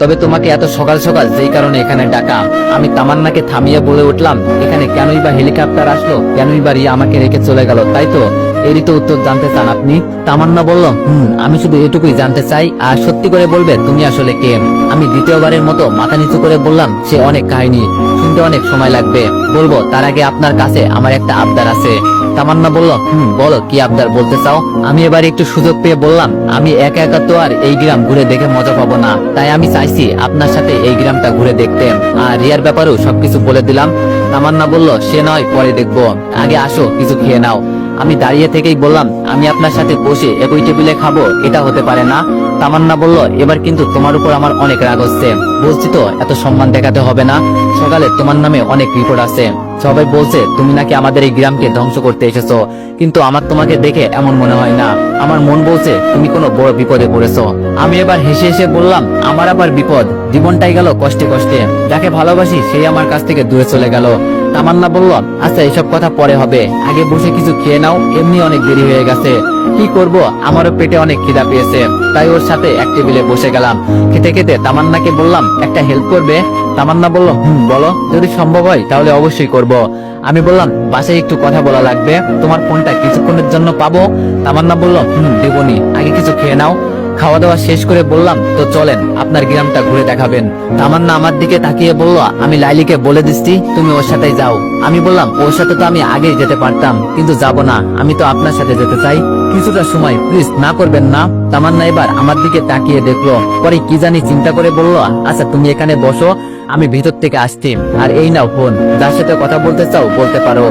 তবে তোমাকে এত সকাল সকাল যেই কারণে এখানে ডাকা। আমি তামান্নাকে থামিয়ে বলে উঠলাম, এখানে কেনই বা হেলিকপ্টার আসলো, কেনই বা রিয়া আমাকে রেখে চলে গেল, তাই তো? এরই তো উত্তর জানতে চান আপনি? তামান্না বলল, আমি শুধু এটুকুই জানতে চাই, আর সত্যি করে বলবে তুমি আসলে কে। আমি দ্বিতীয়বারের মতো মাথা নিচু করে বললাম, সে অনেক কাহিনী, শুনতে অনেক সময় লাগবে, বলবো। তার আগে আপনার কাছে আমার একটা আবদার আছে। তামান্না বলল, বলো কি আবদার বলতে চাও? আমি এবার একটু সুযোগ পেয়ে বললাম, আমি একা একা তো আর এই গ্রাম ঘুরে দেখে মজা পাবো না, তাই আমি চাইছি আপনার সাথে এই গ্রামটা ঘুরে দেখতে। আর রিয়ার ব্যাপারেও সবকিছু বলে দিলাম। তামান্না বলল, সে নয় পরে দেখবো, আগে আসো কিছু খেয়ে নাও। আমি দাঁড়িয়ে থেকেই বললাম, আমি আপনার সাথে বসে একই টেবিলে খাবো, এটা হতে পারে না। তামান্না বলল, এবার কিন্তু তোমার উপর আমার অনেক রাগ হচ্ছে। বলছি তো এত সম্মান দেখাতে হবে না। সকালে তোমার নামে অনেক রিপোর্ট আছে, সবাই বলছে তুমি নাকি আমাদের এই গ্রামকে ধ্বংস করতে এসেছো, কিন্তু আমার তোমাকে দেখে এমন মনে হয় না। আমার মন বলছে তুমি কোনো বড় বিপদে পড়েছো। আমি এবার হেসে হেসে বললাম, আমার আবার বিপদ? জীবনটাই গেল কষ্টে কষ্টে, যাকে ভালোবাসি সেই আমার কাছ থেকে দূরে চলে গেল। তামান্না বলল, আচ্ছা এসব কথা পরে হবে, আগে বসে কিছু খেয়ে নাও, এমনি অনেক দেরি হয়ে গেছে। কি করব, আমারও পেটে অনেক খিদা পেয়েছে, তাই ওর সাথে এক টেবিলে বসে গেলাম। খেতে খেতে তামান্নাকে বললাম, একটা হেল্প করবে? তামান্না বলল, বলো, যদি সম্ভব হয় তাহলে অবশ্যই করব। আমি বললাম, বাসায় একটু কথা বলা লাগবে, তোমার ফোনটা কিছুক্ষণের জন্য পাবো? তামান্না বলল, দেবনি, আগে কিছু খেয়ে নাও। খাওয়া দাওয়া শেষ করে বললাম, তো চলেন আপনার গ্রামটা ঘুরে দেখাবেন। তামান্না আমার দিকে তাকিয়ে বলল, আমি লাইলিকে বলে দিচ্ছি তুমি ওর সাথে যাও। আমি বললাম, ওর সাথে তো আমি আগেই যেতে পারতাম, কিন্তু যাব না, আমি তো আপনার সাথে যেতে চাই, কিছুটা সময় প্লিজ না করবেন না? তামান্না এবার আমার দিকে তাকিয়ে দেখলো, পরে কি জানি চিন্তা করে বলল, আচ্ছা তুমি এখানে বসো, আমি ভিতর থেকে আসছি, আর এই নাও ফোন, যার সাথে কথা বলতে চাও বলতে পারো।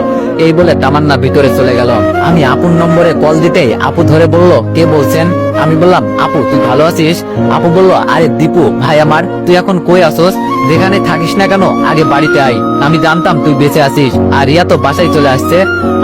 এই বলে তামান্না ভিতরে চলে গেল। আমি আপুর নম্বরে কল দিতেই আপু ধরে বলল, কে বলছেন? আমি বললাম, আপু তুই ভালো আছিস? আপু বলল, আরে দীপু ভাই আমার, তুই এখন কই আসোস? যেখানে থাকিস না কেন আগে বাড়িতে আয়, আমি জানতাম তুই বেঁচে আছিস, আর রিয়া তো বাসায় চলে আসছে।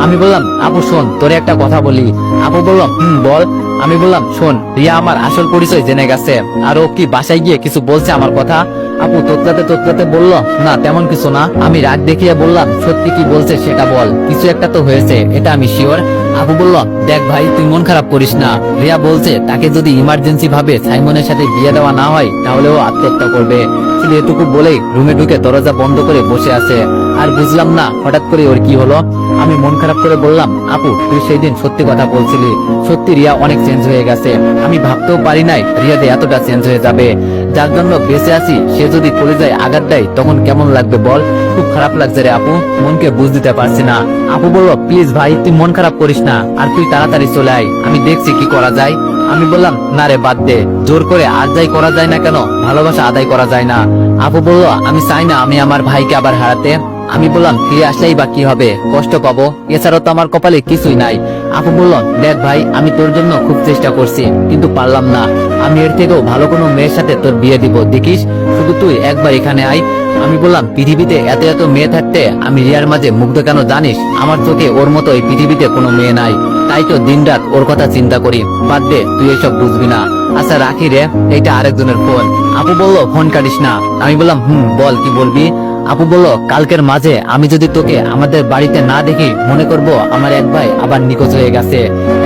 আমি বললাম, আপু শোন, তোরে একটা কথা বলি। আপু বলল, বল। আমি বললাম, শোন, রিয়া আমার আসল পরিচয় জেনে গেছে, আর ও কি বাসায় গিয়ে কিছু বলছে আমার কথা? আপু তোতলাতে তোতলাতে বলল, না তেমন কিছু না। আমি রাগ দেখিয়ে বললাম, সত্যি কি বলছে সেটা বল, কিছু একটা তো হয়েছে, এটা আমি শিওর। আপু বলল, দেখ ভাই তুই মন খারাপ করিস না, রিয়া বলছে তাকে যদি ইমার্জেন্সি ভাবে সাইমনের সাথে বিয়ে দেওয়া না হয় তাহলে ও আত্মহত্যা করবে। শুধু এটুকু বলেই রুমে ঢুকে দরজা বন্ধ করে বসে আছে। আর বুঝলাম না হঠাৎ করে ওর কি হলো। আমি মন খারাপ করে বললাম, আপু তুই সেই দিন সত্যি কথা বলছিলি, সত্যি রিয়া অনেক চেঞ্জ হয়ে গেছে, আমি ভাবতেও পারি নাই রিয়াতে এতটা চেঞ্জ হয়ে যাবে। যার জন্য বেঁচে আছি সে যদি পড়ে যায় আঘাত দেয় তখন কেমন লাগবে বল? খুব খারাপ লাগছে রে আপু, মনকে বুঝ দিতে পারছি না। আপু বলল, প্লিজ ভাই তুই মন খারাপ করিস না, আর তুই তাড়াতাড়ি চলে আয়, আমি দেখছি কি করা যায়। আমি বললাম, না রে বাদ দে, জোর করে আর যাই করা যায় না কেন, ভালোবাসা আদায় করা যায় না। আপু বলল, আমি চাই না আমি আমার ভাইকে আবার হারাতে। আমি বললাম, ফিরে আসলেই বা কি হবে, কষ্ট পাবো, এছাড়াও তো আমার কপালে কিছুই নাই। আপু বলল, দেখ ভাই আমি তোর জন্য খুব চেষ্টা করছি, কিন্তু পারলাম না, আমি এর থেকেও ভালো কোনো মেয়ের সাথে তোর বিয়ে দিব, দেখিস, শুধু তুই একবার এখানে আয়। আমি বললাম, পৃথিবীতে এত এত মেয়ে থাকতে আমি রিয়ার মাঝে মুগ্ধ কেন জানিস? আমার চোখে ওর মতো এই পৃথিবীতে কোনো মেয়ে নাই, তাই তো দিনরাত ওর কথা চিন্তা করি। বাদ দে, তুই এসব বুঝবি না। আচ্ছা রাখি রে, এইটা আরেকজনের ফোন। আপু বলল, ফোন কাটিস না। আমি বললাম, বল কি বলবি? আপু বলল, কালকের মাঝে আমি যদি তোকে আমাদের বাড়িতে না দেখি মনে করব আমার এক ভাই আবার নিখোঁজ হয়ে গেছে।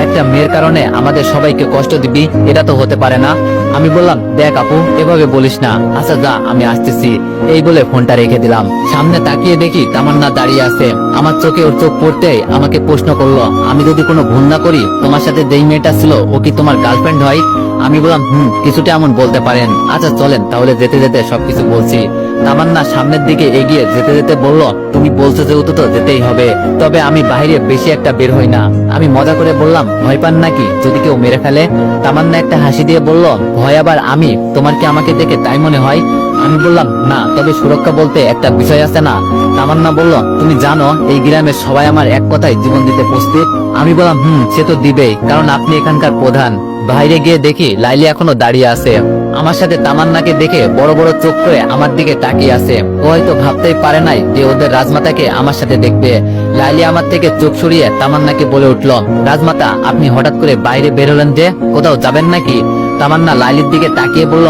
একটা মেয়ের কারণে আমাদের সবাইকে কষ্ট দিবি, এটা তো হতে পারে না। আমি বললাম, দেখ আপু এভাবে বলিস না, আচ্ছা যা আমি আসতেছি। এই বলে ফোনটা রেখে দিলাম। সামনে তাকিয়ে দেখি তামান্না দাঁড়িয়ে আছে। আমার চোখে ওর চোখ পড়তেই আমাকে প্রশ্ন করলো, আমি যদি কোনো ভুল না করি তোমার সাথে যেই মেয়েটা ছিল ও কি তোমার গার্লফ্রেন্ড হয়? আমি বললাম, কিছুটা এমন বলতে পারেন। আচ্ছা চলেন তাহলে যেতে যেতে সবকিছু বলছি। তামান্না সামনের দিকে এগিয়ে যেতে যেতে বলল, তুমি বলছো যেহেতু তো যেতেই হবে, তবে আমি বাইরে বেশি একটা বের হই না। আমি মজা করে বললাম, ভয় পান নাকি যদি কেউ মেরে ফেলে? তামান্না একটা হাসি দিয়ে বলল, ভয় আবার আমি? তোমার কি আমাকে দেখে তাই মনে হয়? আমি বললাম, না, তবে সুরক্ষা বলতে একটা বিষয় আছে না। তামান্না বলল, তুমি জানো এই গ্রামের সবাই আমার এক কথায় জীবন দিতে প্রস্তুত। আমি বললাম, সে তো দিবেই, কারণ আপনি এখানকার প্রধান। বাইরে গিয়ে দেখি লাইলি এখনো দাঁড়িয়ে আছে। আমার সাথে তামান্নাকে দেখে বড় বড় চোখ করে আমার দিকে তাকিয়ে আছে। ও হয়তো ভাবতেই পারে নাই যে ওদের রাজমাতাকে আমার সাথে দেখবে। লাইলি আমার থেকে চোখ সরিয়ে তামান্নাকে বলে উঠল, রাজমাতা আপনি হঠাৎ করে বাইরে বের হলেন যে, কোথাও যাবেন নাকি? তামান্না লাইলির দিকে তাকিয়ে বলল,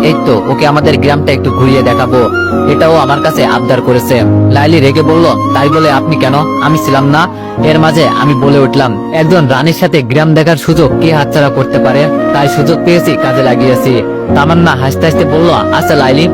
এই তো ওকে আমাদের গ্রামটা একটু ঘুরিয়ে দেখাবো, এটাও আমার কাছে আবদার করেছে। লাইলি রেগে বলল, তাই বলে আপনি কেন? আমি ছিলাম না? এর মাঝে আমি বলে উঠলাম, একজন রানীর সাথে গ্রাম দেখার সুযোগ কে হাতছাড়া করতে পারে, তাই সুযোগ পেয়েছি কাজে লাগিয়েছি। তামান্না হাসতে হাসতে বলল, আচ্ছা লাইলি,